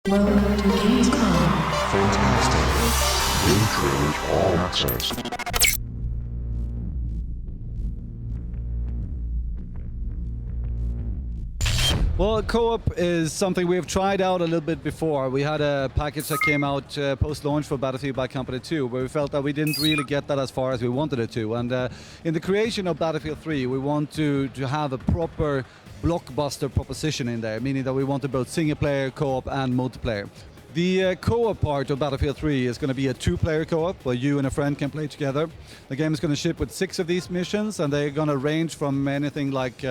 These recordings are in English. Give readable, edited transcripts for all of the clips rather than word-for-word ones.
Welcome to Gamescom. Fantastic. Game trailers all access. Well, co-op is something we've tried out a little bit before. We had a package that came out post-launch for Battlefield Bad Company 2, where we felt that we didn't really get that as far as we wanted it to. And in the creation of Battlefield 3, we want to have a proper blockbuster proposition in there, meaning that we want to both single-player, co-op, and multiplayer. The co-op part of Battlefield 3 is going to be a two-player co-op where you and a friend can play together. The game is going to ship with 6 of these missions, and they're going to range from anything like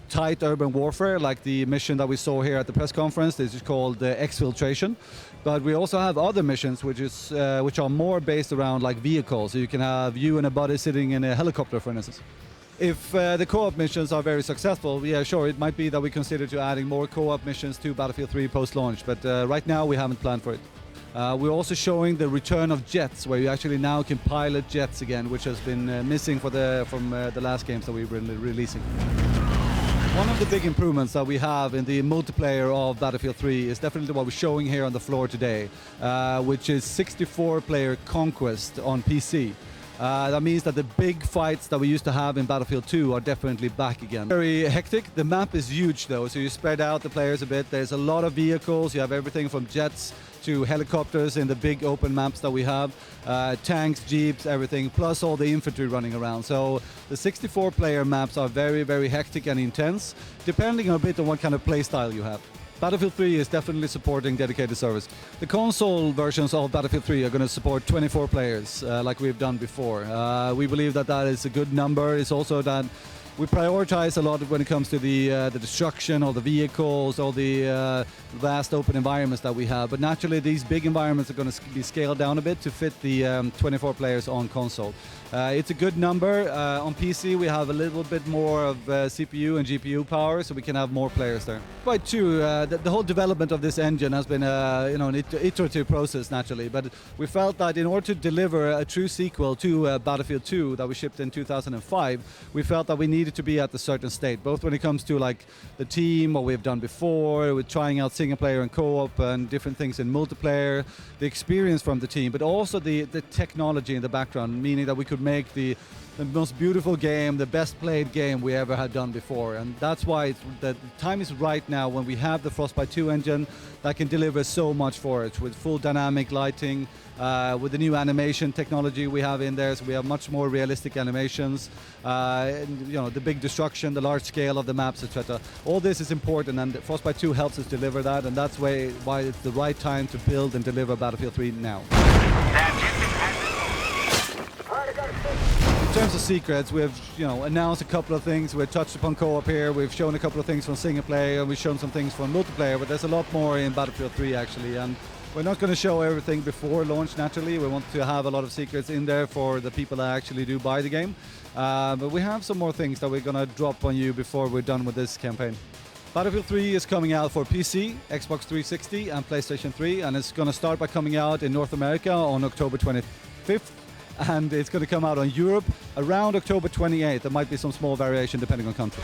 tight urban warfare, like the mission that we saw here at the press conference. This is called Exfiltration. But we also have other missions which are more based around like vehicles. So you can have you and a buddy sitting in a helicopter, for instance. If the co-op missions are very successful, yeah, sure, it might be that we consider to adding more co-op missions to Battlefield 3 post-launch, but right now we haven't planned for it. We're also showing the return of jets, where you actually now can pilot jets again, which has been missing from the last games that we've been releasing. One of the big improvements that we have in the multiplayer of Battlefield 3 is definitely what we're showing here on the floor today, which is 64-player Conquest on PC. That means that the big fights that we used to have in Battlefield 2 are definitely back again. Very hectic. The map is huge though, so you spread out the players a bit. There's a lot of vehicles. You have everything from jets to helicopters in the big open maps that we have. Tanks, jeeps, everything, plus all the infantry running around. So the 64-player maps are very, very hectic and intense, depending a bit on what kind of play style you have. Battlefield 3 is definitely supporting dedicated servers. The console versions of Battlefield 3 are going to support 24 players, like we've done before. We believe that that is a good number. It's also that we prioritize a lot when it comes to the destruction of the vehicles, all the vast open environments that we have. But naturally, these big environments are going to be scaled down a bit to fit the 24 players on console. It's a good number. On PC, we have a little bit more of CPU and GPU power, so we can have more players there. Quite true. The whole development of this engine has been an iterative process, naturally. But we felt that in order to deliver a true sequel to Battlefield 2 that we shipped in 2005, we felt that we needed to be at a certain state, both when it comes to like the team, what we've done before, with trying out single player and co-op and different things in multiplayer, the experience from the team, but also the technology in the background, meaning that we could make the most beautiful game, the best played game we ever had done before. And that's why the time is right now when we have the Frostbite 2 engine that can deliver so much for it, with full dynamic lighting, with the new animation technology we have in there, so we have much more realistic animations, and, the big destruction, the large scale of the maps, etc. All this is important, and Frostbite 2 helps us deliver that, and that's why it's the right time to build and deliver Battlefield 3 now. In terms of secrets, we've announced a couple of things. We've touched upon co-op here. We've shown a couple of things from single player, and we've shown some things from multiplayer. But there's a lot more in Battlefield 3 actually, and we're not going to show everything before launch. Naturally, we want to have a lot of secrets in there for the people that actually do buy the game. But we have some more things that we're going to drop on you before we're done with this campaign. Battlefield 3 is coming out for PC, Xbox 360, and PlayStation 3, and it's going to start by coming out in North America on October 25th. And it's going to come out on Europe around October 28th. There might be some small variation depending on country.